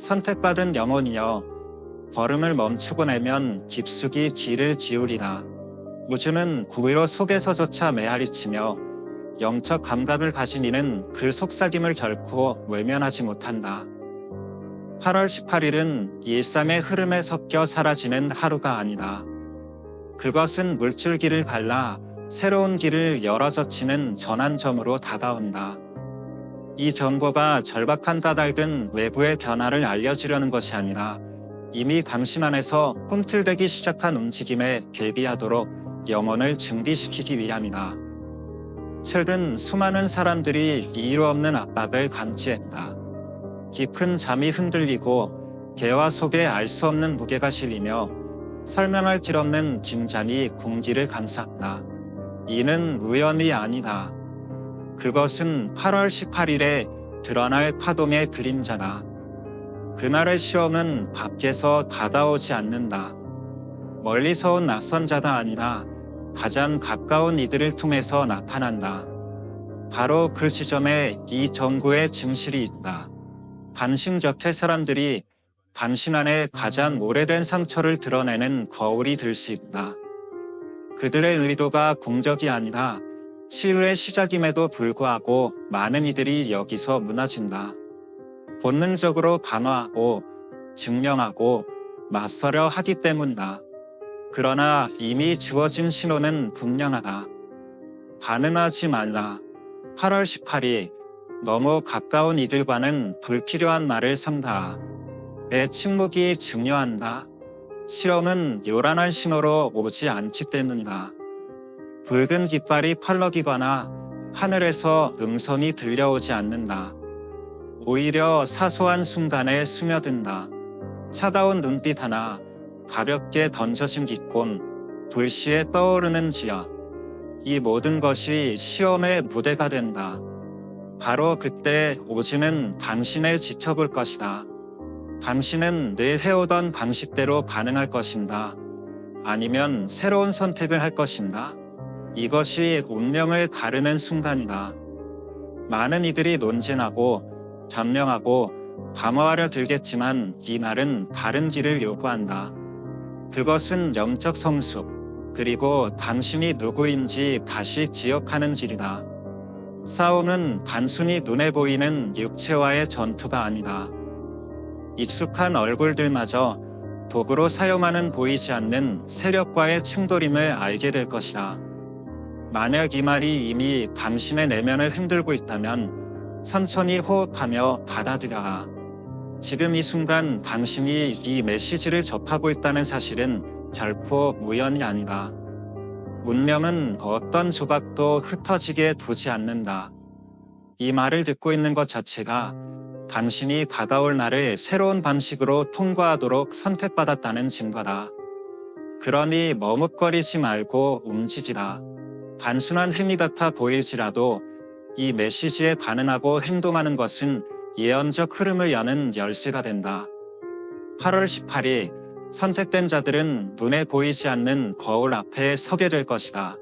선택받은 영혼이여, 걸음을 멈추고 내면 깊숙이 귀를 기울이라. 우주는 고의로 속에서조차 메아리치며 영적 감각을 가진 이는 그 속삭임을 결코 외면하지 못한다. 8월 18일은 일상의 흐름에 섞여 사라지는 하루가 아니다. 그것은 물줄기를 갈라 새로운 길을 열어젖히는 전환점으로 다가온다. 이 정보가 절박한 까닭은 외부의 변화를 알려주려는 것이 아니라 이미 당신 안에서 꿈틀대기 시작한 움직임에 대비하도록 영혼을 준비시키기 위함이다. 최근 수많은 사람들이 이유 없는 압박을 감지했다. 깊은 잠이 흔들리고 개화 속에 알 수 없는 무게가 실리며 설명할 길 없는 긴장이 공기를 감쌌다. 이는 우연이 아니다. 그것은 8월 18일에 드러날 파동의 그림자다. 그날의 시험은 밖에서 다가오지 않는다. 멀리서 온 낯선 자가 아니라 가장 가까운 이들을 통해서 나타난다. 바로 그 지점에 이 정구의 증실이 있다. 반신 곁의 사람들이 당신 안에 가장 오래된 상처를 드러내는 거울이 될 수 있다. 그들의 의도가 공적이 아니라 치유의 시작임에도 불구하고 많은 이들이 여기서 무너진다. 본능적으로 방어하고 증명하고 맞서려 하기 때문이다. 그러나 이미 주어진 신호는 분명하다. 반응하지 말라. 8월 18일, 너무 가까운 이들과는 불필요한 말을 삼다. 내 침묵이 중요한다. 시험은 요란한 신호로 오지 않기 때문이다. 붉은 깃발이 펄럭이거나 하늘에서 음성이 들려오지 않는다. 오히려 사소한 순간에 스며든다. 차가운 눈빛 하나, 가볍게 던져진 기권, 불시에 떠오르는 지역. 이 모든 것이 시험의 무대가 된다. 바로 그때 오즈는 당신을 지켜볼 것이다. 당신은 늘 해오던 방식대로 반응할 것인가? 아니면 새로운 선택을 할 것인가? 이것이 운명을 가르는 순간이다. 많은 이들이 논쟁하고 변명하고 방어하려 들겠지만 이 날은 다른 길을 요구한다. 그것은 영적 성숙, 그리고 당신이 누구인지 다시 기억하는 길이다. 싸움은 단순히 눈에 보이는 육체와의 전투가 아니다. 익숙한 얼굴들마저 도구로 사용하는 보이지 않는 세력과의 충돌임을 알게 될 것이다. 만약 이 말이 이미 당신의 내면을 흔들고 있다면 천천히 호흡하며 받아들여라. 지금 이 순간 당신이 이 메시지를 접하고 있다는 사실은 결코 우연이 아니다. 운명은 어떤 조각도 흩어지게 두지 않는다. 이 말을 듣고 있는 것 자체가 당신이 다가올 날을 새로운 방식으로 통과하도록 선택받았다는 증거다. 그러니 머뭇거리지 말고 움직이라. 단순한 행위 같아 보일지라도 이 메시지에 반응하고 행동하는 것은 예언적 흐름을 여는 열쇠가 된다. 8월 18일, 선택된 자들은 눈에 보이지 않는 거울 앞에 서게 될 것이다.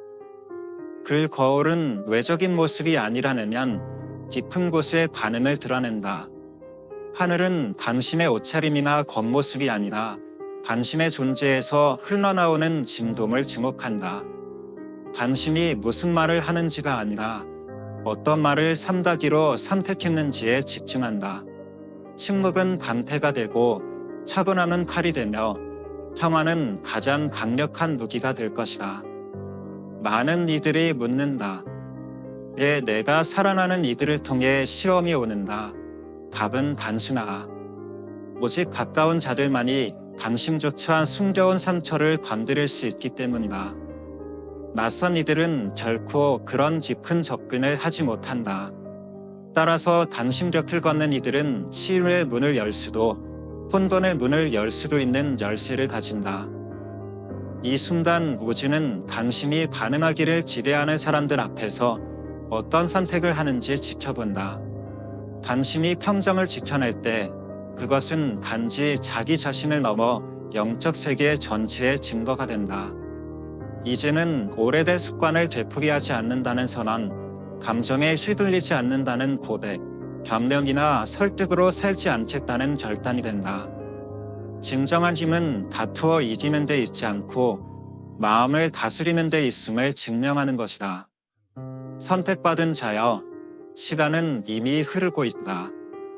그 거울은 외적인 모습이 아니라면 깊은 곳의 반응을 드러낸다. 하늘은 당신의 옷차림이나 겉모습이 아니라 당신의 존재에서 흘러나오는 진동을 주목한다. 당신이 무슨 말을 하는지가 아니라 어떤 말을 삼가기로 선택했는지에 집중한다. 침묵은 방패가 되고 차분함은 칼이 되며 평화는 가장 강력한 무기가 될 것이다. 많은 이들이 묻는다. 왜 내가 살아나는 이들을 통해 시험이 오는가? 답은 단순하다. 오직 가까운 자들만이 당신조차 숨겨온 상처를 건드릴 수 있기 때문이다. 낯선 이들은 결코 그런 깊은 접근을 하지 못한다. 따라서 당신 곁을 걷는 이들은 치유의 문을 열 수도 혼돈의 문을 열 수도 있는 열쇠를 가진다. 이 순간 우주는 당신이 반응하기를 기대하는 사람들 앞에서 어떤 선택을 하는지 지켜본다. 당신이 평정을 지켜낼 때 그것은 단지 자기 자신을 넘어 영적 세계 전체의 증거가 된다. 이제는 오래된 습관을 되풀이하지 않는다는 선언, 감정에 휘둘리지 않는다는 고백, 변명이나 설득으로 살지 않겠다는 결단이 된다. 진정한 힘은 다투어 이기는 데 있지 않고 마음을 다스리는 데 있음을 증명하는 것이다. 선택받은 자여, 시간은 이미 흐르고 있다.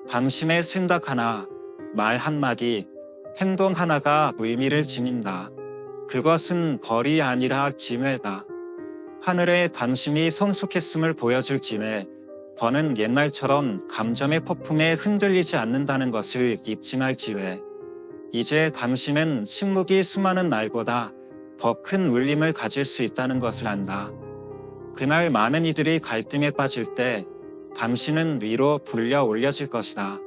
당신의 생각 하나, 말 한마디, 행동 하나가 의미를 지닌다. 그것은 벌이 아니라 기회다. 하늘에 당신이 성숙했음을 보여줄 기회, 벌은 옛날처럼 감정의 폭풍에 흔들리지 않는다는 것을 잊지 말 기회. 이제 당신은 침묵이 수많은 날보다 더 큰 울림을 가질 수 있다는 것을 안다. 그날 많은 이들이 갈등에 빠질 때 당신은 위로 불려 올려질 것이다.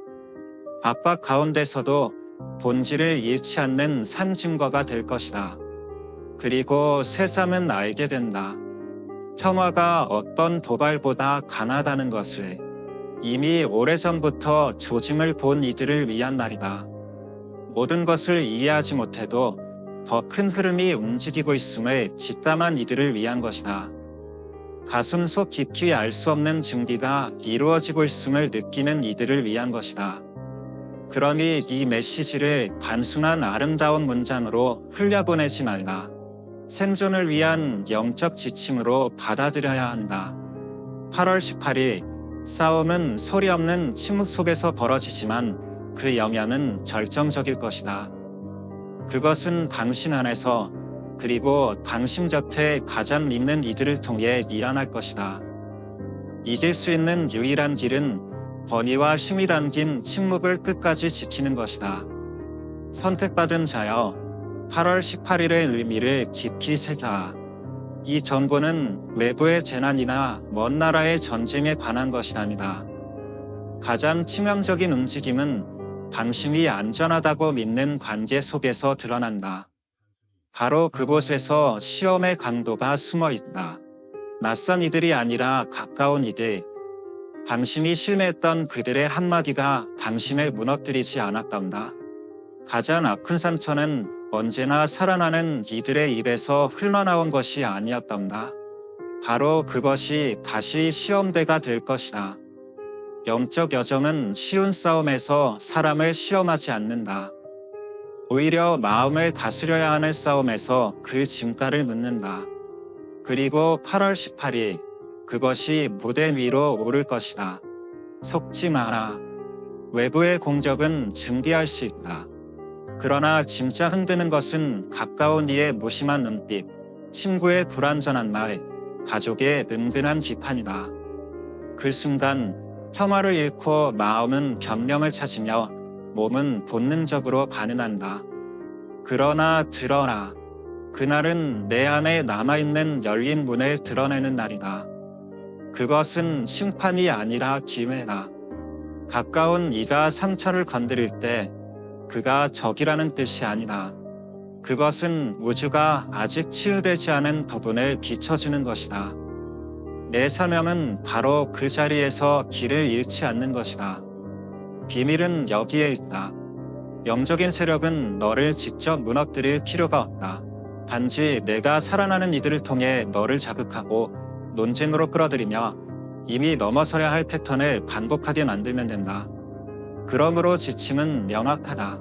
압박 가운데서도 본질을 잃지 않는 산 증거가 될 것이다. 그리고 세상은 알게 된다. 평화가 어떤 도발보다 강하다는 것을. 이미 오래전부터 조짐을 본 이들을 위한 날이다. 모든 것을 이해하지 못해도 더 큰 흐름이 움직이고 있음을 직감한 이들을 위한 것이다. 가슴속 깊이 알 수 없는 증기가 이루어지고 있음을 느끼는 이들을 위한 것이다. 그러니 이 메시지를 단순한 아름다운 문장으로 흘려보내지 말라. 생존을 위한 영적 지침으로 받아들여야 한다. 8월 18일, 싸움은 소리 없는 침묵 속에서 벌어지지만 그 영향은 결정적일 것이다. 그것은 당신 안에서 그리고 당신 곁에 가장 믿는 이들을 통해 일어날 것이다. 이길 수 있는 유일한 길은 권위와 힘이 담긴 침묵을 끝까지 지키는 것이다. 선택받은 자여, 8월 18일의 의미를 깊이 새겨라. 이 정보는 외부의 재난이나 먼 나라의 전쟁에 관한 것이 아니다. 가장 치명적인 움직임은 당신이 안전하다고 믿는 관계 속에서 드러난다. 바로 그곳에서 시험의 강도가 숨어 있다. 낯선 이들이 아니라 가까운 이들. 당신이 신뢰했던 그들의 한마디가 당신을 무너뜨리지 않았단다. 가장 아픈 상처는 언제나 살아나는 이들의 입에서 흘러나온 것이 아니었단다. 바로 그것이 다시 시험대가 될 것이다. 영적 여정은 쉬운 싸움에서 사람을 시험하지 않는다. 오히려 마음을 다스려야 하는 싸움에서 그 진가를 묻는다. 그리고 8월 18일, 그것이 무대 위로 오를 것이다. 속지 마라. 외부의 공격은 준비할 수 있다. 그러나 진짜 흔드는 것은 가까운 이의 무심한 눈빛, 친구의 불완전한 말, 가족의 은근한 비판이다. 그 순간 평화를 잃고 마음은 변명을 찾으며 몸은 본능적으로 반응한다. 그러나 들어라. 그날은 내 안에 남아있는 열린 문을 드러내는 날이다. 그것은 심판이 아니라 기회다. 가까운 이가 상처를 건드릴 때 그가 적이라는 뜻이 아니다. 그것은 우주가 아직 치유되지 않은 부분을 비춰주는 것이다. 내 사명은 바로 그 자리에서 길을 잃지 않는 것이다. 비밀은 여기에 있다. 영적인 세력은 너를 직접 무너뜨릴 필요가 없다. 단지 내가 살아나는 이들을 통해 너를 자극하고 논쟁으로 끌어들이며 이미 넘어서야 할 패턴을 반복하게 만들면 된다. 그러므로 지침은 명확하다.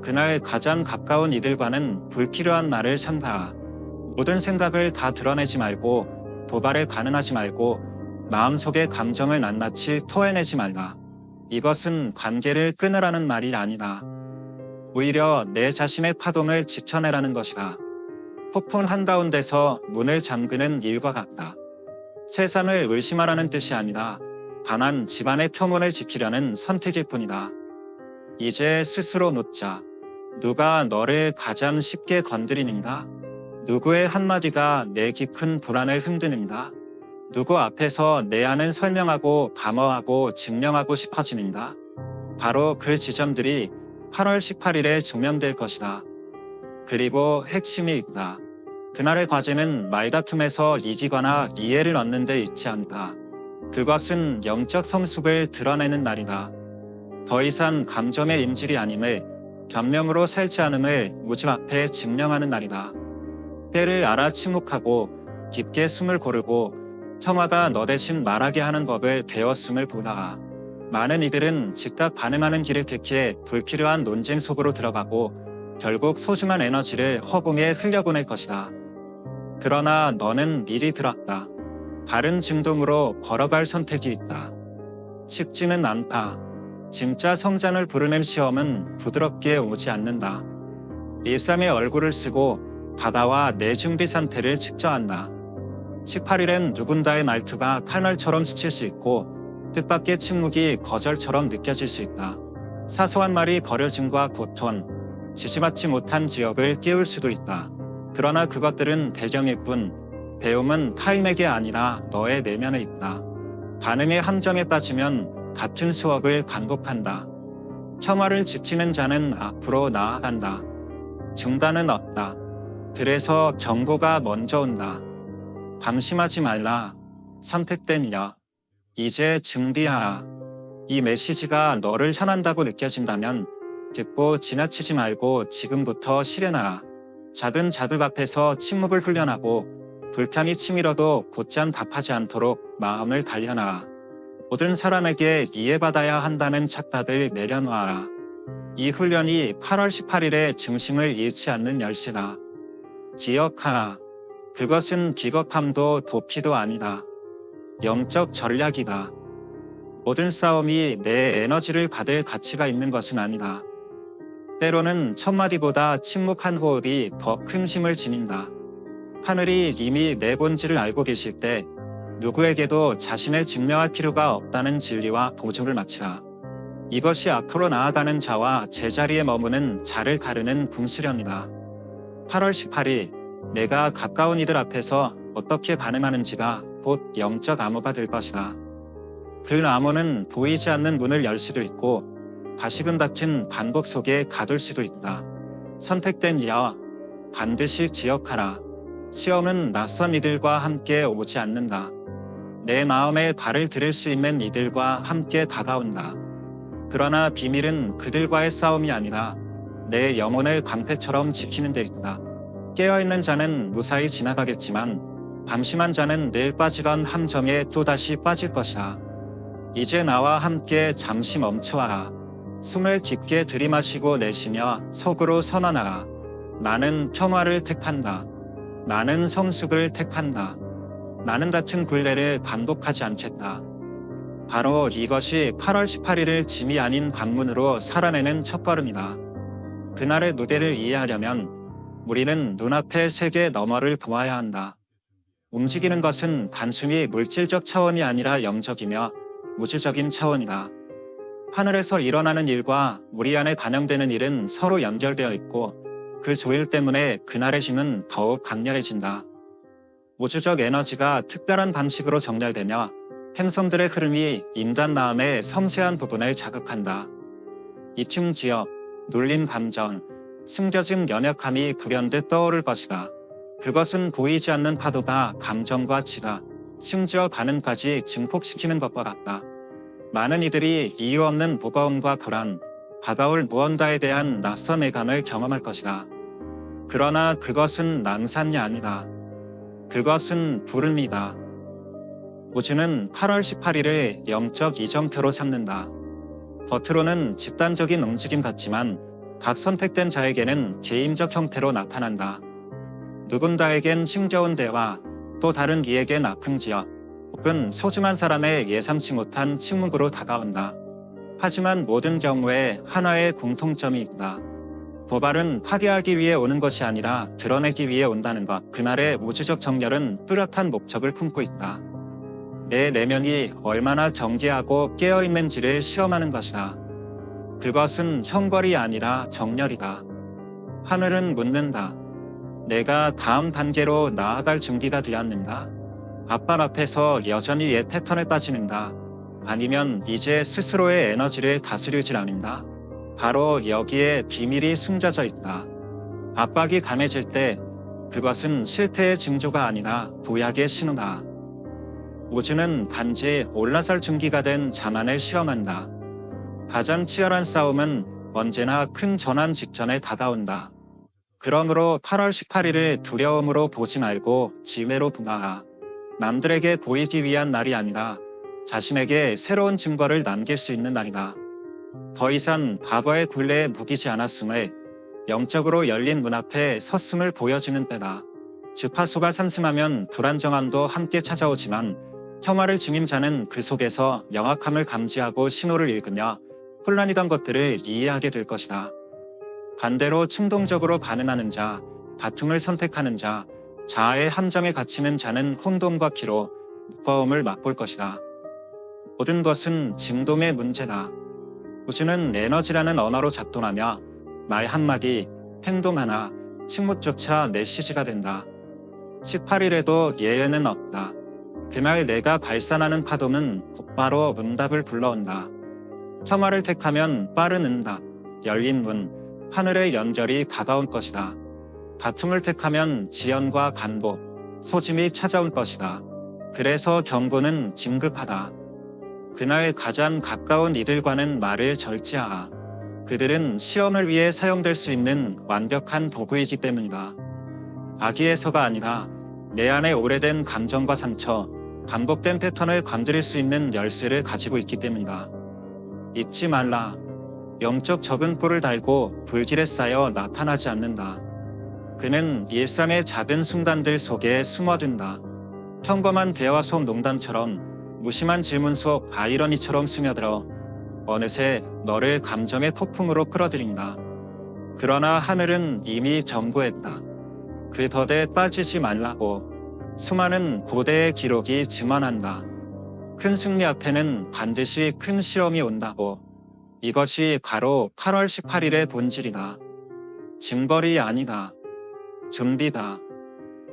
그날 가장 가까운 이들과는 불필요한 말을 참다. 모든 생각을 다 드러내지 말고 도발에 반응하지 말고 마음속의 감정을 낱낱이 토해내지 말라. 이것은 관계를 끊으라는 말이 아니다. 오히려 내 자신의 파동을 지켜내라는 것이다. 폭풍 한가운데서 문을 잠그는 일과 같다. 세상을 의심하라는 뜻이 아니라 단한 집안의 평온을 지키려는 선택일 뿐이다. 이제 스스로 묻자. 누가 너를 가장 쉽게 건드리는가? 누구의 한마디가 내 깊은 불안을 흔드는가? 누구 앞에서 내 안을 설명하고 방어하고 증명하고 싶어지는가? 바로 그 지점들이 8월 18일에 증명될 것이다. 그리고 핵심이 있다. 그날의 과제는 말다툼에서 이기거나 이해를 얻는 데 있지 않다. 그것은 영적 성숙을 드러내는 날이다. 더 이상 감정의 임질이 아님을, 변명으로 살지 않음을 우주 앞에 증명하는 날이다. 때를 알아 침묵하고 깊게 숨을 고르고 평화가 너 대신 말하게 하는 법을 배웠음을 보다. 많은 이들은 즉각 반응하는 길을 택해 불필요한 논쟁 속으로 들어가고 결국 소중한 에너지를 허공에 흘려보낼 것이다. 그러나 너는 미리 들었다. 바른 진동으로 걸어갈 선택이 있다. 식지는 않다. 진짜 성장을 부르는 시험은 부드럽게 오지 않는다. 일상의 얼굴을 쓰고 바다와 내 준비 상태를 측정한다. 18일엔 누군가의 말투가 탄알처럼 스칠 수 있고 뜻밖의 침묵이 거절처럼 느껴질 수 있다. 사소한 말이 버려짐과 고통, 지지받지 못한 지역을 깨울 수도 있다. 그러나 그것들은 배경일 뿐 배움은 타인에게 아니라 너의 내면에 있다. 반응의 함정에 빠지면 같은 수업을 반복한다. 평화를 지키는 자는 앞으로 나아간다. 중단은 없다. 그래서 경고가 먼저 온다. 방심하지 말라. 선택된 여. 이제 준비하라. 이 메시지가 너를 향한다고 느껴진다면 듣고 지나치지 말고 지금부터 실행하라. 작은 자들 앞에서 침묵을 훈련하고 불편이 치밀어도 곧장 답하지 않도록 마음을 단련하라. 모든 사람에게 이해받아야 한다는 착각을 내려놓아라. 이 훈련이 8월 18일에 중심을 잃지 않는 열쇠다. 기억하라. 그것은 비겁함도 도피도 아니다. 영적 전략이다. 모든 싸움이 내 에너지를 받을 가치가 있는 것은 아니다. 때로는 첫마디보다 침묵한 호흡이 더 큰 힘을 지닌다. 하늘이 이미 내 본질을 알고 계실 때 누구에게도 자신을 증명할 필요가 없다는 진리와 보조를 마치라. 이것이 앞으로 나아가는 자와 제자리에 머무는 자를 가르는 분수령이다. 8월 18일 내가 가까운 이들 앞에서 어떻게 반응하는지가 곧 영적 암호가 될 것이다. 그 암호는 보이지 않는 문을 열 수도 있고 다시금 닫힌 반복 속에 가둘 수도 있다. 선택된 여, 반드시 기억하라. 시험은 낯선 이들과 함께 오지 않는다. 내 마음에 발을 들일 수 있는 이들과 함께 다가온다. 그러나 비밀은 그들과의 싸움이 아니라 내 영혼을 방패처럼 지키는 데 있다. 깨어있는 자는 무사히 지나가겠지만 방심한 자는 늘 빠지던 함정에 또다시 빠질 것이다. 이제 나와 함께 잠시 멈춰와라. 숨을 깊게 들이마시고 내쉬며 속으로 선언하라. 나는 평화를 택한다. 나는 성숙을 택한다. 나는 같은 굴레를 반복하지 않겠다. 바로 이것이 8월 18일을 짐이 아닌 관문으로 살아내는 첫걸음이다. 그날의 무대를 이해하려면 우리는 눈앞의 세계 너머를 보아야 한다. 움직이는 것은 단순히 물질적 차원이 아니라 영적이며 우주적인 차원이다. 하늘에서 일어나는 일과 우리 안에 반영되는 일은 서로 연결되어 있고 그 조일 때문에 그날의 힘은 더욱 강렬해진다. 우주적 에너지가 특별한 방식으로 정렬되며 행성들의 흐름이 인간 마음의 섬세한 부분을 자극한다. 이층 지역, 눌린 감정, 숨겨진 연약함이 불현듯 떠오를 것이다. 그것은 보이지 않는 파도가 감정과 지각, 심지어 반응까지 증폭시키는 것과 같다. 많은 이들이 이유 없는 무거움과 불안, 다가올 무언가에 대한 낯선 애감을 경험할 것이다. 그러나 그것은 낭산이 아니다. 그것은 부름이다. 우주는 8월 18일을 영적 이정표로 삼는다. 겉으로는 집단적인 움직임 같지만 각 선택된 자에게는 개인적 형태로 나타난다. 누군가에겐 힘겨운 대화, 또 다른 이에겐 아픈 지역, 혹은 소중한 사람의 예상치 못한 침묵으로 다가온다. 하지만 모든 경우에 하나의 공통점이 있다. 고발은 파괴하기 위해 오는 것이 아니라 드러내기 위해 온다는 것. 그날의 우주적 정렬은 뚜렷한 목적을 품고 있다. 내 내면이 얼마나 경계하고 깨어있는지를 시험하는 것이다. 그것은 형벌이 아니라 정렬이다. 하늘은 묻는다. 내가 다음 단계로 나아갈 준비가 되었는가? 앞발 앞에서 여전히 옛 패턴에 빠지는가? 아니면 이제 스스로의 에너지를 다스리질 않는가? 바로 여기에 비밀이 숨겨져 있다. 압박이 강해질 때 그것은 실패의 징조가 아니라 도약의 신호다. 우주는 단지 올라설 준비가 된 자만을 시험한다. 가장 치열한 싸움은 언제나 큰 전환 직전에 다가온다. 그러므로 8월 18일을 두려움으로 보지 말고 기회로 보아라. 남들에게 보이기 위한 날이 아니라 자신에게 새로운 증거를 남길 수 있는 날이다. 더 이상 과거의 굴레에 묶이지 않았음을, 영적으로 열린 문 앞에 섰음을 보여주는 때다. 주파수가 상승하면 불안정함도 함께 찾아오지만 혐오를 지닌 자는 그 속에서 명확함을 감지하고 신호를 읽으며 혼란이던 것들을 이해하게 될 것이다. 반대로 충동적으로 반응하는 자, 다툼을 선택하는 자, 자아의 함정에 갇히는 자는 혼돈과 기로, 무거움을 맛볼 것이다. 모든 것은 진동의 문제다. 우주는 에너지라는 언어로 작동하며 말 한마디, 행동 하나, 침묵조차 메시지가 된다. 18일에도 예외는 없다. 그날 내가 발산하는 파도는 곧바로 응답을 불러온다. 혐오를 택하면 빠른 응답, 열린 문, 하늘의 연결이 다가올 것이다. 다툼을 택하면 지연과 반복, 소짐이 찾아올 것이다. 그래서 경고는 긴급하다. 그날 가장 가까운 이들과는 말을 절제하라. 그들은 시험을 위해 사용될 수 있는 완벽한 도구이기 때문이다. 악의에서가 아니라 내 안에 오래된 감정과 상처, 반복된 패턴을 건드릴 수 있는 열쇠를 가지고 있기 때문이다. 잊지 말라. 영적 적은 뿔을 달고 불길에 쌓여 나타나지 않는다. 그는 일상의 작은 순간들 속에 숨어든다. 평범한 대화 속 농담처럼, 무심한 질문 속 아이러니처럼 스며들어 어느새 너를 감정의 폭풍으로 끌어들인다. 그러나 하늘은 이미 경고했다. 그 덫에 빠지지 말라고. 수많은 고대의 기록이 증언한다. 큰 승리 앞에는 반드시 큰 시험이 온다고. 이것이 바로 8월 18일의 본질이다. 징벌이 아니다. 준비다.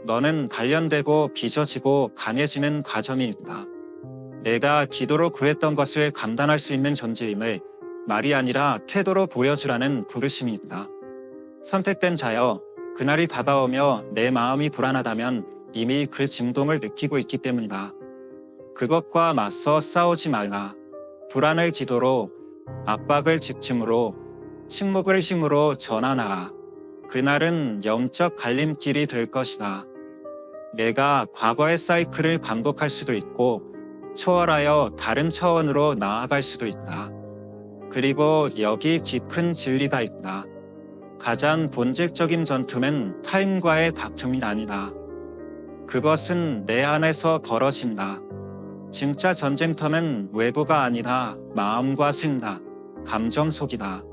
너는 단련되고 빚어지고 강해지는 과정이 있다. 내가 기도로 구했던 것을 감당할 수 있는 존재임을 말이 아니라 태도로 보여주라는 부르심이 있다. 선택된 자여, 그날이 다가오며 내 마음이 불안하다면 이미 그 진동을 느끼고 있기 때문이다. 그것과 맞서 싸우지 말라. 불안을 기도로, 압박을 직침으로, 침묵을 힘으로 전환하라. 그날은 영적 갈림길이 될 것이다. 내가 과거의 사이클을 반복할 수도 있고 초월하여 다른 차원으로 나아갈 수도 있다. 그리고 여기 깊은 진리가 있다. 가장 본질적인 전투는 타인과의 다툼이 아니다. 그것은 내 안에서 벌어진다. 진짜 전쟁터는 외부가 아니라 마음과 생각, 감정 속이다.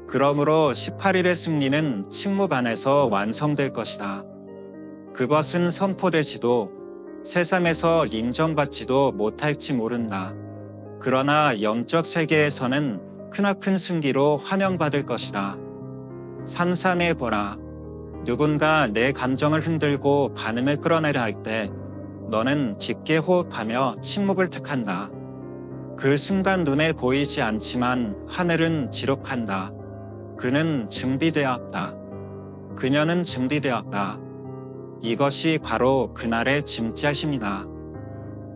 그러므로 18일의 승리는 침묵 안에서 완성될 것이다. 그것은 선포되지도 세상에서 인정받지도 못할지 모른다. 그러나 영적 세계에서는 크나큰 승기로 환영받을 것이다. 상상해 보라. 누군가 내 감정을 흔들고 반응을 끌어내려 할 때 너는 깊게 호흡하며 침묵을 택한다. 그 순간 눈에 보이지 않지만 하늘은 기록한다. 그는 준비되었다. 그녀는 준비되었다. 이것이 바로 그날의 진짜심이다.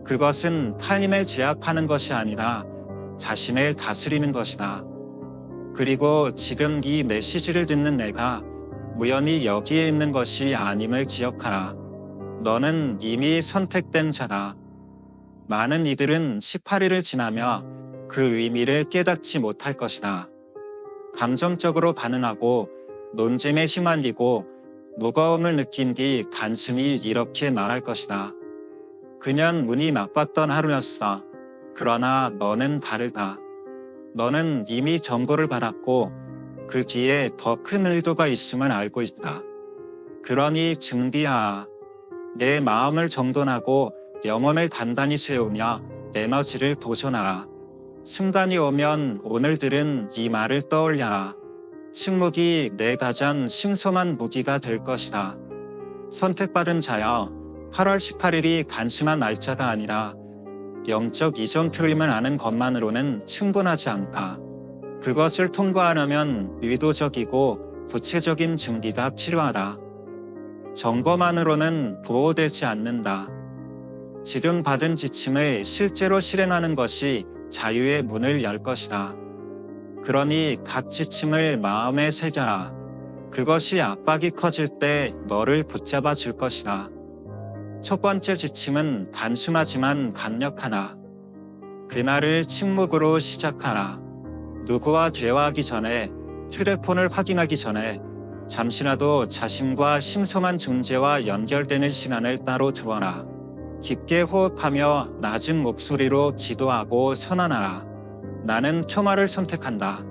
그것은 타인을 제압하는 것이 아니라 자신을 다스리는 것이다. 그리고 지금 이 메시지를 듣는 내가 우연히 여기에 있는 것이 아님을 기억하라. 너는 이미 선택된 자다. 많은 이들은 18일을 지나며 그 의미를 깨닫지 못할 것이다. 감정적으로 반응하고 논쟁에 휘말리고 무거움을 느낀 뒤 단순히 이렇게 말할 것이다. 그냥 운이 나빴던 하루였어. 그러나 너는 다르다. 너는 이미 정보를 받았고 그 뒤에 더 큰 의도가 있음을 알고 있다. 그러니 준비하라. 내 마음을 정돈하고 영혼을 단단히 세우며 에너지를 보존하라. 순간이 오면 오늘들은 이 말을 떠올려라. 침묵이 내 가장 신성한 무기가 될 것이다. 선택받은 자여, 8월 18일이 단순한 날짜가 아니라 영적 이전 틀림을 아는 것만으로는 충분하지 않다. 그것을 통과하려면 의도적이고 구체적인 준비가 필요하다. 정보만으로는 보호되지 않는다. 지금 받은 지침을 실제로 실행하는 것이 자유의 문을 열 것이다. 그러니 각 지침을 마음에 새겨라. 그것이 압박이 커질 때 너를 붙잡아 줄 것이다. 첫 번째 지침은 단순하지만 강력하다. 그날을 침묵으로 시작하라. 누구와 대화하기 전에, 휴대폰을 확인하기 전에 잠시라도 자신과 심성한 존재와 연결되는 시간을 따로 두어라. 깊게 호흡하며 낮은 목소리로 기도하고 선언하라. 나는 평화를 선택한다.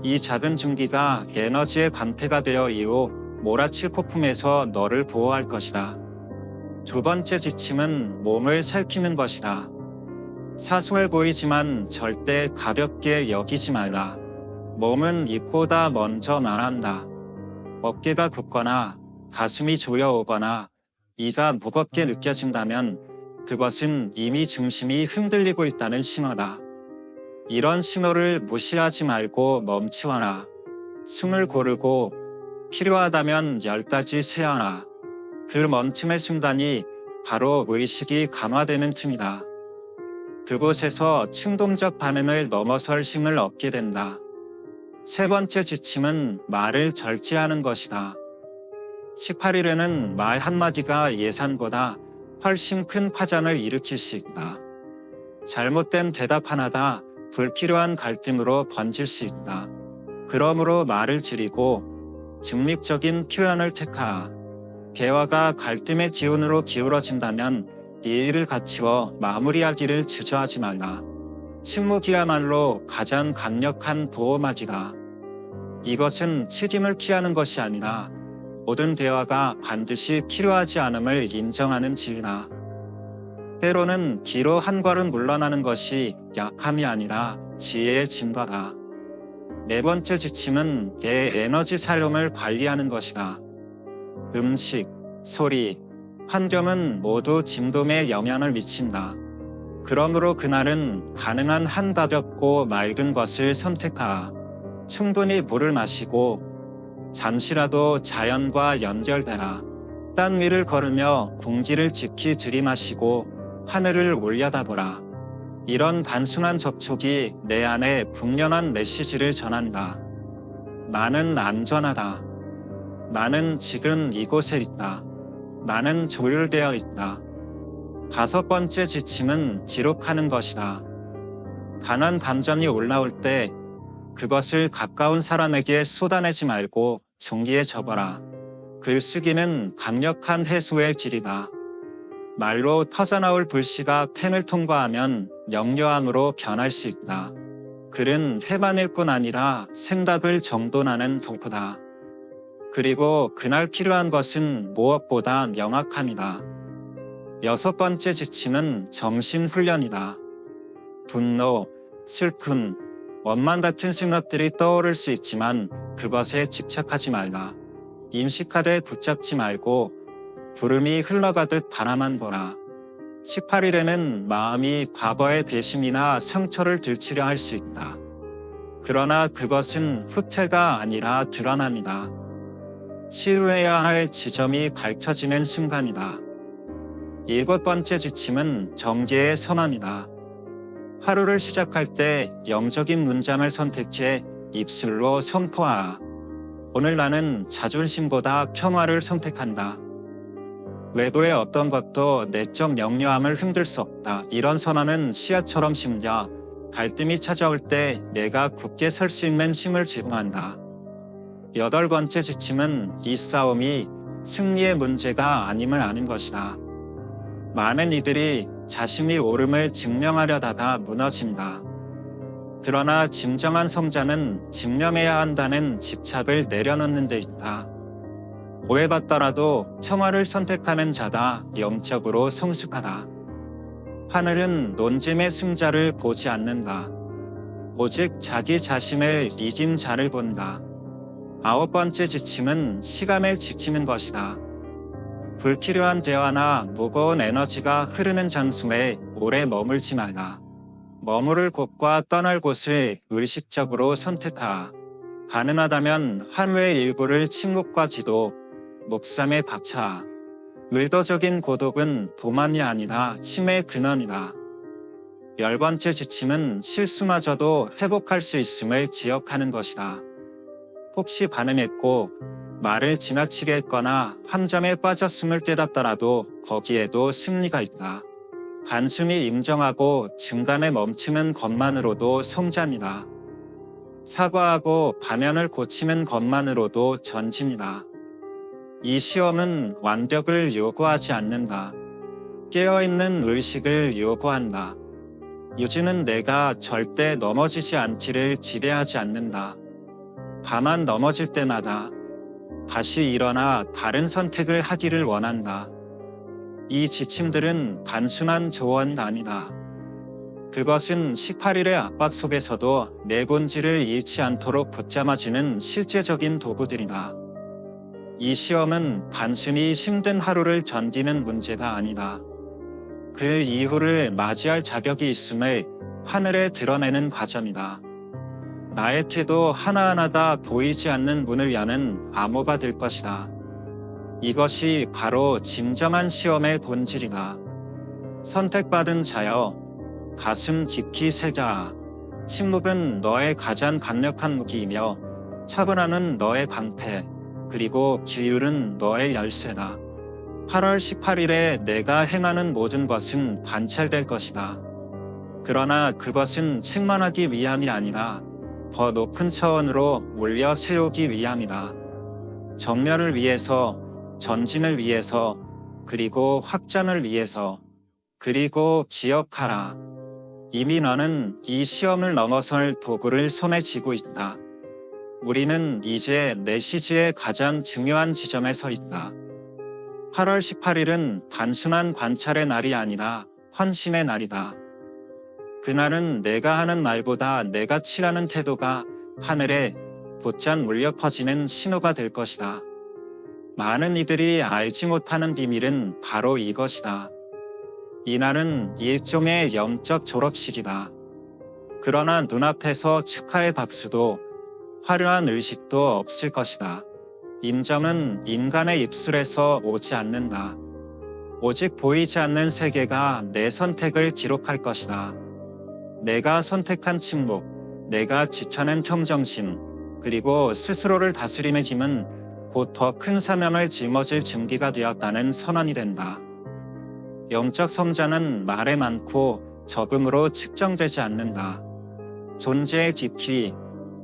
이 작은 준비가 에너지의 방패가 되어 이후 몰아칠 폭풍에서 너를 보호할 것이다. 두 번째 지침은 몸을 살피는 것이다. 사소해 보이지만 절대 가볍게 여기지 말라. 몸은 입보다 먼저 말한다. 어깨가 굽거나 가슴이 조여오거나 이가 무겁게 느껴진다면 그것은 이미 중심이 흔들리고 있다는 신호다. 이런 신호를 무시하지 말고 멈추어라. 숨을 고르고 필요하다면 10까지 세어라. 그 멈춤의 순간이 바로 의식이 강화되는 틈이다. 그곳에서 충동적 반응을 넘어설 힘을 얻게 된다. 세 번째 지침은 말을 절제하는 것이다. 18일에는 말 한마디가 예산보다 훨씬 큰 파장을 일으킬 수 있다. 잘못된 대답 하나다 불필요한 갈등으로 번질 수 있다. 그러므로 말을 줄이고 중립적인 표현을 택하라. 대화가 갈등의 기운으로 기울어진다면 예의를 갖추어 마무리하기를 주저하지 말라. 침묵이야말로 가장 강력한 보호막이다. 이것은 책임을 피하는 것이 아니라 모든 대화가 반드시 필요하지 않음을 인정하는 지위다. 때로는 뒤로 한 걸음 물러나는 것이 약함이 아니라 지혜의 진과다. 네 번째 지침은 내 에너지 사용을 관리하는 것이다. 음식, 소리, 환경은 모두 진동에 영향을 미친다. 그러므로 그날은 가능한 한 가볍고 맑은 것을 선택하라. 충분히 물을 마시고 잠시라도 자연과 연결되라. 땅 위를 걸으며 공기를 깊이 들이마시고 하늘을 올려다보라. 이런 단순한 접촉이 내 안에 분명한 메시지를 전한다. 나는 안전하다. 나는 지금 이곳에 있다. 나는 조율되어 있다. 다섯 번째 지침은 기록하는 것이다. 단한 감정이 올라올 때 그것을 가까운 사람에게 쏟아내지 말고 종이에 적어라. 글쓰기는 강력한 해소의 길이다. 말로 터져나올 불씨가 펜을 통과하면 역류함으로 변할 수 있다. 글은 해반일 뿐 아니라 생각을 정돈하는 도구다. 그리고 그날 필요한 것은 무엇보다 명확함이다. 여섯 번째 지침은 정신훈련이다. 분노, 슬픔, 원망 같은 생각들이 떠오를 수 있지만 그것에 집착하지 말라. 임식하되 붙잡지 말고 구름이 흘러가듯 바라만 보라. 18일에는 마음이 과거의 배심이나 상처를 들추려 할 수 있다. 그러나 그것은 후퇴가 아니라 드러남이다. 치유해야 할 지점이 밝혀지는 순간이다. 일곱 번째 지침은 경계의 선언이다. 하루를 시작할 때 영적인 문장을 선택해 입술로 선포하라. 오늘 나는 자존심보다 평화를 선택한다. 외부의 어떤 것도 내적 역류함을 흔들 수 없다. 이런 선언은 씨앗처럼 심겨 갈등이 찾아올 때 내가 굳게 설 수 있는 힘을 제공한다. 여덟 번째 지침은 이 싸움이 승리의 문제가 아님을 아는 것이다. 많은 이들이 자신이 옳음을 증명하려다가 무너진다. 그러나 진정한 성장은 집념해야 한다는 집착을 내려놓는 데 있다. 오해받더라도 평화를 선택하는 자다. 영적으로 성숙하다. 하늘은 논쟁의 승자를 보지 않는다. 오직 자기 자신을 이긴 자를 본다. 아홉 번째 지침은 시간을 지키는 것이다. 불필요한 대화나 무거운 에너지가 흐르는 장소에 오래 머물지 말라. 머무를 곳과 떠날 곳을 의식적으로 선택하라. 가능하다면 하루의 일부를 침묵과 지도, 묵상에 박차하. 의도적인 고독은 도만이 아니라 힘의 근원이다. 열 번째 지침은 실수마저도 회복할 수 있음을 기억하는 것이다. 혹시 반응했고 말을 지나치게 했거나 함정에 빠졌음을 깨닫더라도 거기에도 승리가 있다. 단순히 인정하고 중간에 멈추는 것만으로도 성장이다. 사과하고 반면을 고치는 것만으로도 전진이다. 이 시험은 완벽을 요구하지 않는다. 깨어있는 의식을 요구한다. 유지는 내가 절대 넘어지지 않기를 기대하지 않는다. 다만 넘어질 때마다 다시 일어나 다른 선택을 하기를 원한다. 이 지침들은 단순한 조언이 아니다. 그것은 18일의 압박 속에서도 내 본질을 잃지 않도록 붙잡아주는 실제적인 도구들이다. 이 시험은 단순히 힘든 하루를 견디는 문제가 아니다. 그 이후를 맞이할 자격이 있음을 하늘에 드러내는 과정이다. 나의 태도 하나하나가 보이지 않는 문을 여는 암호가 될 것이다. 이것이 바로 진정한 시험의 본질이다. 선택받은 자여, 가슴 깊이 새겨라. 침묵은 너의 가장 강력한 무기이며 차분함은 너의 방패, 그리고 기율은 너의 열쇠다. 8월 18일에 내가 행하는 모든 것은 관찰될 것이다. 그러나 그것은 책망하기 위함이 아니라 더 높은 차원으로 올려 세우기 위함이다. 정렬을 위해서, 전진을 위해서, 그리고 확장을 위해서. 그리고 기억하라. 이미 너는 이 시험을 넘어설 도구를 손에 쥐고 있다. 우리는 이제 내 시지의 가장 중요한 지점에 서 있다. 8월 18일은 단순한 관찰의 날이 아니라 헌신의 날이다. 그날은 내가 하는 말보다 내가 취하는 태도가 하늘에 곧장 울려 퍼지는 신호가 될 것이다. 많은 이들이 알지 못하는 비밀은 바로 이것이다. 이날은 일종의 영적 졸업식이다. 그러나 눈앞에서 축하의 박수도 화려한 의식도 없을 것이다. 인정은 인간의 입술에서 오지 않는다. 오직 보이지 않는 세계가 내 선택을 기록할 것이다. 내가 선택한 침묵, 내가 지켜낸 평정심, 그리고 스스로를 다스리는 힘은 곧 더 큰 사명을 짊어질 증기가 되었다는 선언이 된다. 영적 성장은 말에 많고 적음으로 측정되지 않는다. 존재의 깊이,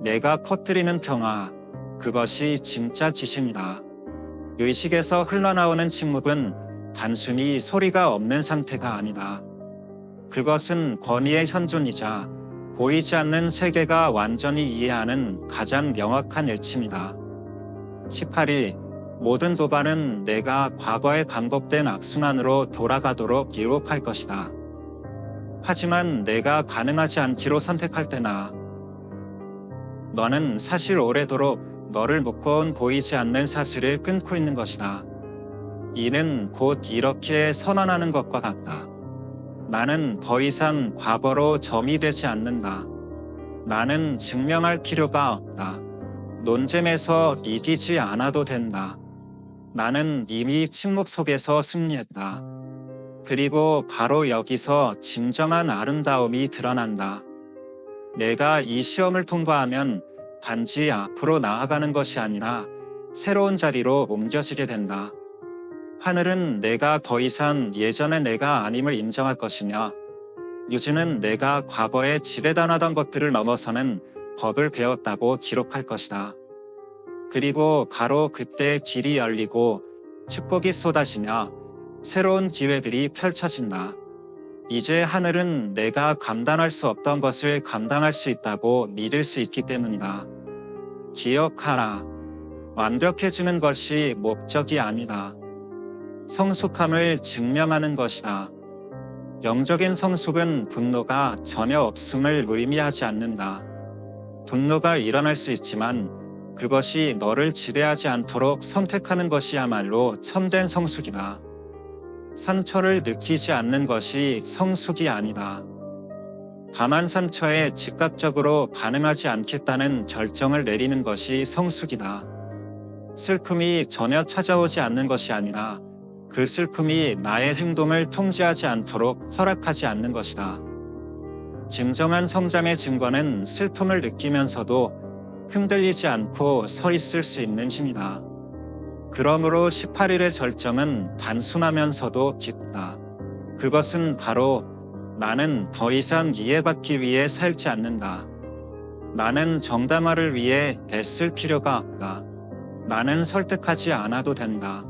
내가 퍼뜨리는 평화, 그것이 진짜 지심이다. 의식에서 흘러나오는 침묵은 단순히 소리가 없는 상태가 아니다. 그것은 권위의 현존이자 보이지 않는 세계가 완전히 이해하는 가장 명확한 외침이다. 18일, 모든 도발은 내가 과거에 반복된 악순환으로 돌아가도록 유혹할 것이다. 하지만 내가 가능하지 않기로 선택할 때나 너는 사실 오래도록 너를 묶어온 보이지 않는 사슬을 끊고 있는 것이다. 이는 곧 이렇게 선언하는 것과 같다. 나는 더 이상 과거로 점이 되지 않는다. 나는 증명할 필요가 없다. 논쟁에서 이기지 않아도 된다. 나는 이미 침묵 속에서 승리했다. 그리고 바로 여기서 진정한 아름다움이 드러난다. 내가 이 시험을 통과하면 단지 앞으로 나아가는 것이 아니라 새로운 자리로 옮겨지게 된다. 하늘은 내가 더 이상 예전의 내가 아님을 인정할 것이며 유지는 내가 과거에 지레단하던 것들을 넘어서는 법을 배웠다고 기록할 것이다. 그리고 바로 그때 길이 열리고 축복이 쏟아지며 새로운 기회들이 펼쳐진다. 이제 하늘은 내가 감당할 수 없던 것을 감당할 수 있다고 믿을 수 있기 때문이다. 기억하라. 완벽해지는 것이 목적이 아니다. 성숙함을 증명하는 것이다. 영적인 성숙은 분노가 전혀 없음을 의미하지 않는다. 분노가 일어날 수 있지만 그것이 너를 지배하지 않도록 선택하는 것이야말로 참된 성숙이다. 상처를 느끼지 않는 것이 성숙이 아니다. 다만 상처에 즉각적으로 반응하지 않겠다는 결정을 내리는 것이 성숙이다. 슬픔이 전혀 찾아오지 않는 것이 아니라 그 슬픔이 나의 행동을 통제하지 않도록 허락하지 않는 것이다. 진정한 성장의 증거는 슬픔을 느끼면서도 흔들리지 않고 서 있을 수 있는 힘이다. 그러므로 18일의 절정은 단순하면서도 깊다. 그것은 바로 나는 더 이상 이해받기 위해 살지 않는다. 나는 정당화를 위해 애쓸 필요가 없다. 나는 설득하지 않아도 된다.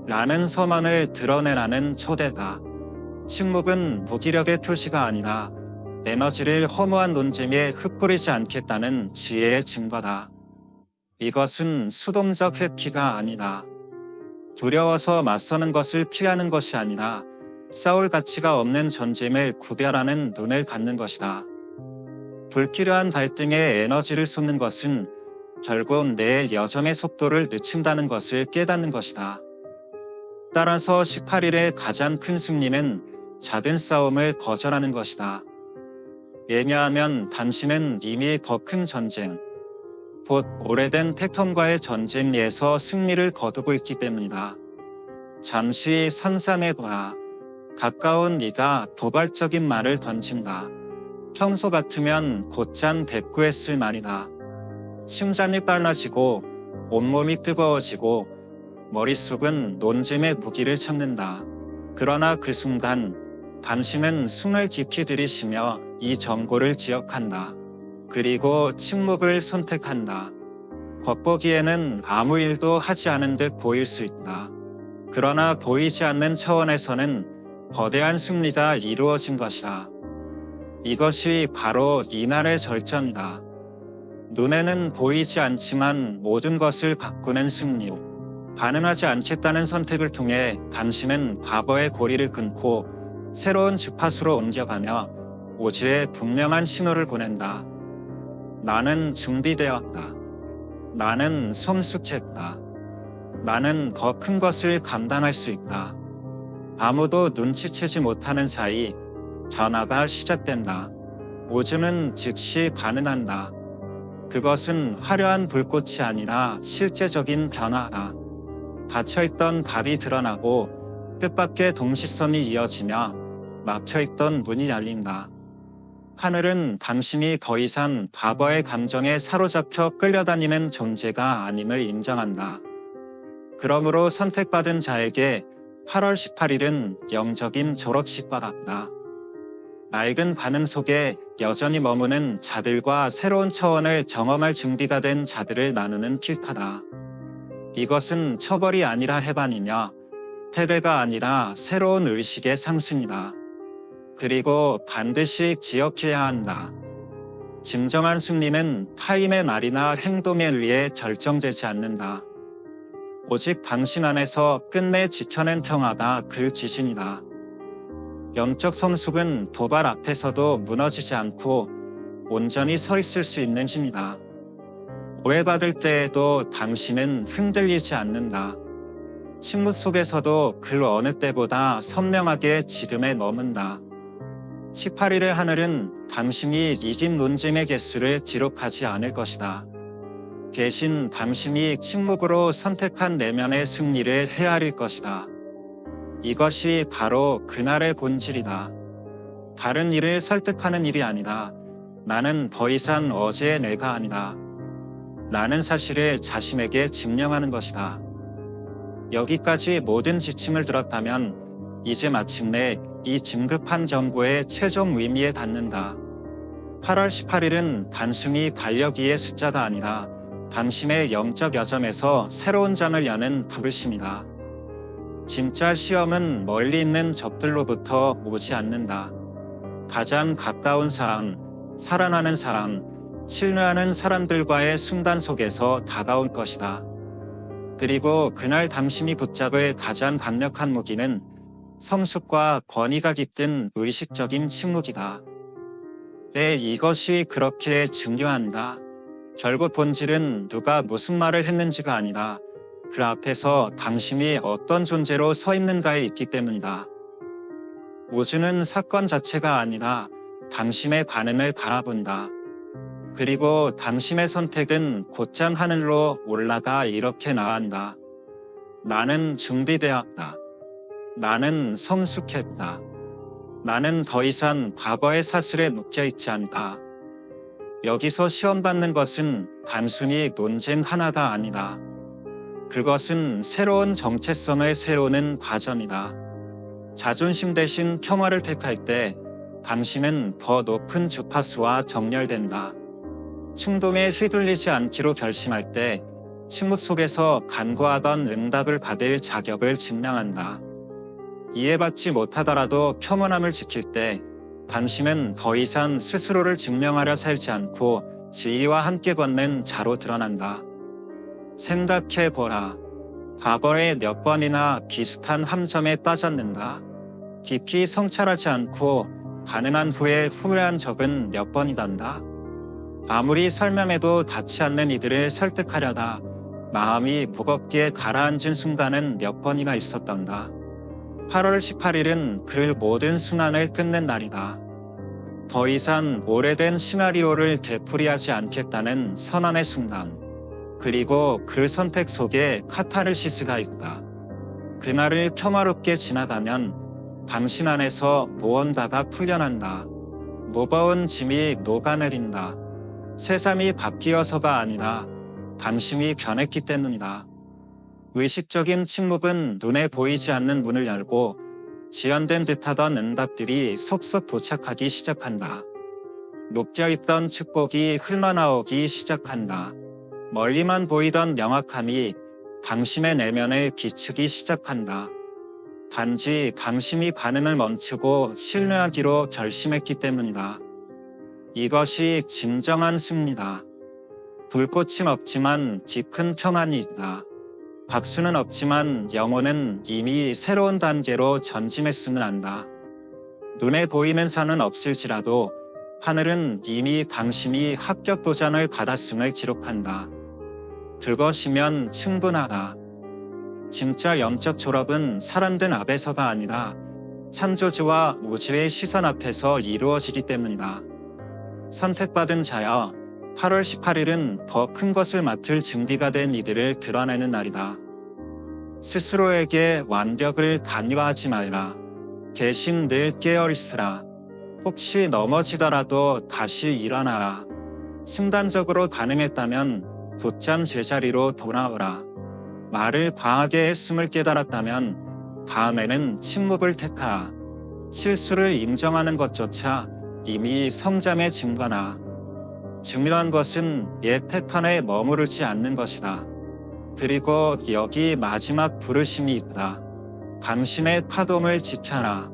라는 서man을 드러내라는 초대다. 침묵은 무기력의 표시가 아니라 에너지를 허무한 논쟁에 흩뿌리지 않겠다는 지혜의 증거다. 이것은 수동적 회피가 아니다. 두려워서 맞서는 것을 피하는 것이 아니라 싸울 가치가 없는 전쟁을 구별하는 눈을 갖는 것이다. 불필요한 갈등에 에너지를 쏟는 것은 결국 내 여정의 속도를 늦춘다는 것을 깨닫는 것이다. 따라서 18일의 가장 큰 승리는 작은 싸움을 거절하는 것이다. 왜냐하면 당신은 이미 더 큰 전쟁, 곧 오래된 패턴과의 전쟁에서 승리를 거두고 있기 때문이다. 잠시 상상해보라. 가까운 네가 도발적인 말을 던진다. 평소 같으면 곧장 대꾸했을 말이다. 심장이 빨라지고 온몸이 뜨거워지고 머릿속은 논쟁의 무기를 찾는다. 그러나 그 순간 당신은 숨을 깊이 들이쉬며 이 정보를 기억한다. 그리고 침묵을 선택한다. 겉보기에는 아무 일도 하지 않은 듯 보일 수 있다. 그러나 보이지 않는 차원에서는 거대한 승리가 이루어진 것이다. 이것이 바로 이날의 절정이다. 눈에는 보이지 않지만 모든 것을 바꾸는 승리. 반응하지 않겠다는 선택을 통해 당신은 과거의 고리를 끊고 새로운 주파수로 옮겨가며 오지에 분명한 신호를 보낸다. 나는 준비되었다. 나는 성숙했다. 나는 더 큰 것을 감당할 수 있다. 아무도 눈치채지 못하는 사이 변화가 시작된다. 오즈는 즉시 반응한다. 그것은 화려한 불꽃이 아니라 실제적인 변화다. 닫혀있던 답이 드러나고 뜻밖의 동시선이 이어지며 막혀있던 문이 열린다. 하늘은 당신이 더 이상 과거의 감정에 사로잡혀 끌려다니는 존재가 아님을 인정한다. 그러므로 선택받은 자에게 8월 18일은 영적인 졸업식과 같다. 낡은 반응 속에 여전히 머무는 자들과 새로운 차원을 경험할 준비가 된 자들을 나누는 필터다. 이것은 처벌이 아니라 해반이며 패배가 아니라 새로운 의식의 상승이다. 그리고 반드시 기억해야 한다. 진정한 승리는 타인의 말이나 행동에 의해 결정되지 않는다. 오직 당신 안에서 끝내 지켜낸 평화가 그 지신이다. 영적 성숙은 도발 앞에서도 무너지지 않고 온전히 서 있을 수 있는 힘이다. 오해받을 때에도 당신은 흔들리지 않는다. 침묵 속에서도 그 어느 때보다 선명하게 지금에 머문다. 18일의 하늘은 당신이 이긴 논쟁의 개수를 기록하지 않을 것이다. 대신 당신이 침묵으로 선택한 내면의 승리를 헤아릴 것이다. 이것이 바로 그날의 본질이다. 다른 일을 설득하는 일이 아니라 나는 더 이상 어제의 내가 아니다. 라는 사실을 자신에게 증명하는 것이다. 여기까지 모든 지침을 들었다면 이제 마침내 이 진급한 정보의 최종 의미에 닿는다. 8월 18일은 단순히 달력이의 숫자가 아니라 당신의 영적 여정에서 새로운 장을 여는 부르심이다. 진짜 시험은 멀리 있는 적들로부터 오지 않는다. 가장 가까운 사람, 사랑하는 사람, 신뢰하는 사람들과의 순간 속에서 다가올 것이다. 그리고 그날 당신이 붙잡을 가장 강력한 무기는 성숙과 권위가 깃든 의식적인 침묵이다. 왜 이것이 그렇게 중요한가? 결국 본질은 누가 무슨 말을 했는지가 아니라 그 앞에서 당신이 어떤 존재로 서 있는가에 있기 때문이다. 우주는 사건 자체가 아니라 당신의 반응을 바라본다. 그리고 당신의 선택은 곧장 하늘로 올라가 이렇게 나간다. 나는 준비되었다. 나는 성숙했다. 나는 더 이상 과거의 사슬에 묶여있지 않다. 여기서 시험받는 것은 단순히 논쟁 하나가 아니다. 그것은 새로운 정체성을 세우는 과정이다. 자존심 대신 평화를 택할 때 당신은 더 높은 주파수와 정렬된다. 충동에 휘둘리지 않기로 결심할 때 침묵 속에서 간구하던 응답을 받을 자격을 증명한다. 이해받지 못하더라도 평온함을 지킬 때 당신은 더 이상 스스로를 증명하려 살지 않고 지위와 함께 걷는 자로 드러난다. 생각해보라. 과거에 몇 번이나 비슷한 함정에 빠졌는가? 깊이 성찰하지 않고 가능한 후에 후회한 적은 몇 번이단다. 아무리 설명해도 닿지 않는 이들을 설득하려다 마음이 무겁게 가라앉은 순간은 몇 번이나 있었단다. 8월 18일은 그 모든 순환을 끝낸 날이다. 더 이상 오래된 시나리오를 되풀이하지 않겠다는 선언의 순간. 그리고 그 선택 속에 카타르시스가 있다. 그날을 평화롭게 지나가면 당신 안에서 무언가가 풀려난다. 무거운 짐이 녹아내린다. 새삼이 바뀌어서가 아니라 당신이 변했기 때문이다. 의식적인 침묵은 눈에 보이지 않는 문을 열고 지연된 듯하던 응답들이 속속 도착하기 시작한다. 녹여있던 축복이 흘러나오기 시작한다. 멀리만 보이던 명확함이 당신의 내면을 비추기 시작한다. 단지 당신이 반응을 멈추고 신뢰하기로 결심했기 때문이다. 이것이 진정한 승리다. 불꽃은 없지만 깊은 평안이 있다. 박수는 없지만 영혼은 이미 새로운 단계로 전진했음을 안다. 눈에 보이는 산은 없을지라도 하늘은 이미 당신이 합격 도장을 받았음을 기록한다. 그것이면 충분하다. 진짜 영적 졸업은 사람들 앞에서가 아니라 창조주와 우주의 시선 앞에서 이루어지기 때문이다. 선택받은 자여, 8월 18일은 더 큰 것을 맡을 준비가 된 이들을 드러내는 날이다. 스스로에게 완벽을 강요하지 말라. 대신 늘 깨어있으라. 혹시 넘어지더라도 다시 일어나라. 순간적으로 가능했다면 곧장 제자리로 돌아오라. 말을 과하게 했음을 깨달았다면 다음에는 침묵을 택하라. 실수를 인정하는 것조차 이미 성장의 증거나 중요한 것은 옛 패턴에 머무르지 않는 것이다. 그리고 여기 마지막 부르심이 있다. 당신의 파동을 지켜라.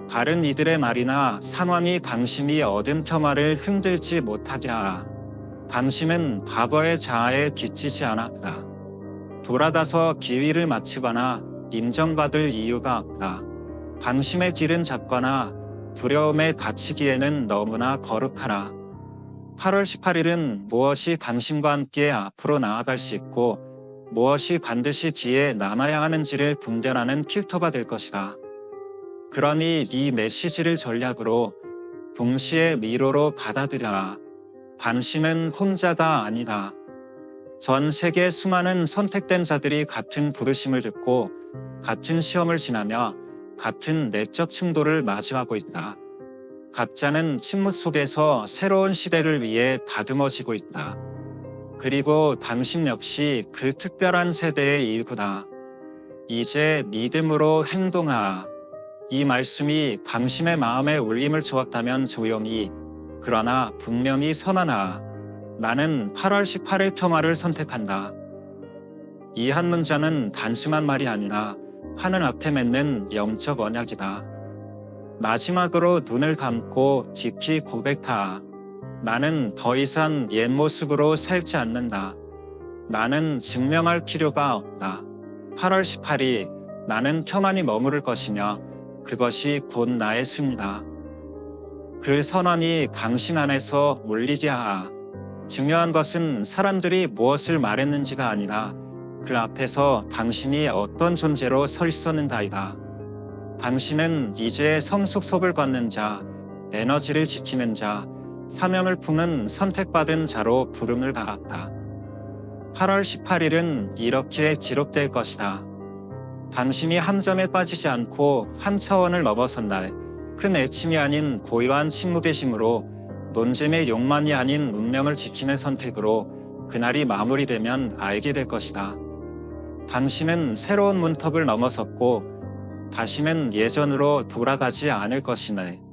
다른 이들의 말이나 상황이 당신이 얻은 평화를 흔들지 못하게 하라. 당신은 과거의 자아에 깃지지 않았다. 돌아가서 기회를 맞추거나 인정받을 이유가 없다. 당신의 길은 잡거나 두려움에 갇히기에는 너무나 거룩하라. 8월 18일은 무엇이 당신과 함께 앞으로 나아갈 수 있고 무엇이 반드시 뒤에 남아야 하는지를 분별하는 필터가 될 것이다. 그러니 이 메시지를 전략으로 동시에 미로로 받아들여라. 당신은 혼자가 아니다. 전 세계 수많은 선택된 자들이 같은 부르심을 듣고 같은 시험을 지나며 같은 내적 충돌을 마주하고 있다. 각자는 침묵 속에서 새로운 시대를 위해 다듬어지고 있다. 그리고 당신 역시 그 특별한 세대의 일부다. 이제 믿음으로 행동하라. 이 말씀이 당신의 마음에 울림을 주었다면 조용히, 그러나 분명히 선언하라. 나는 8월 18일 평화를 선택한다. 이 한 문장은 단순한 말이 아니라 하늘 앞에 맺는 영적 언약이다. 마지막으로 눈을 감고 깊이 고백하라. 나는 더 이상 옛 모습으로 살지 않는다. 나는 증명할 필요가 없다. 8월 18일 나는 평안히 머무를 것이며 그것이 곧 나의 승리다. 그 선언이 당신 안에서 울리게 하라. 중요한 것은 사람들이 무엇을 말했는지가 아니라 그 앞에서 당신이 어떤 존재로 서 있었는가이다. 당신은 이제 성숙속을 걷는 자, 에너지를 지키는 자, 사명을 품은 선택받은 자로 부름을 받았다. 8월 18일은 이렇게 기록될 것이다. 당신이 함정에 빠지지 않고 한 차원을 넘어선 날, 큰 애침이 아닌 고요한 침묵의 힘으로 논쟁의 욕망이 아닌 운명을 지키는 선택으로 그날이 마무리되면 알게 될 것이다. 당신은 새로운 문턱을 넘어섰고 다시는 예전으로 돌아가지 않을 것이네.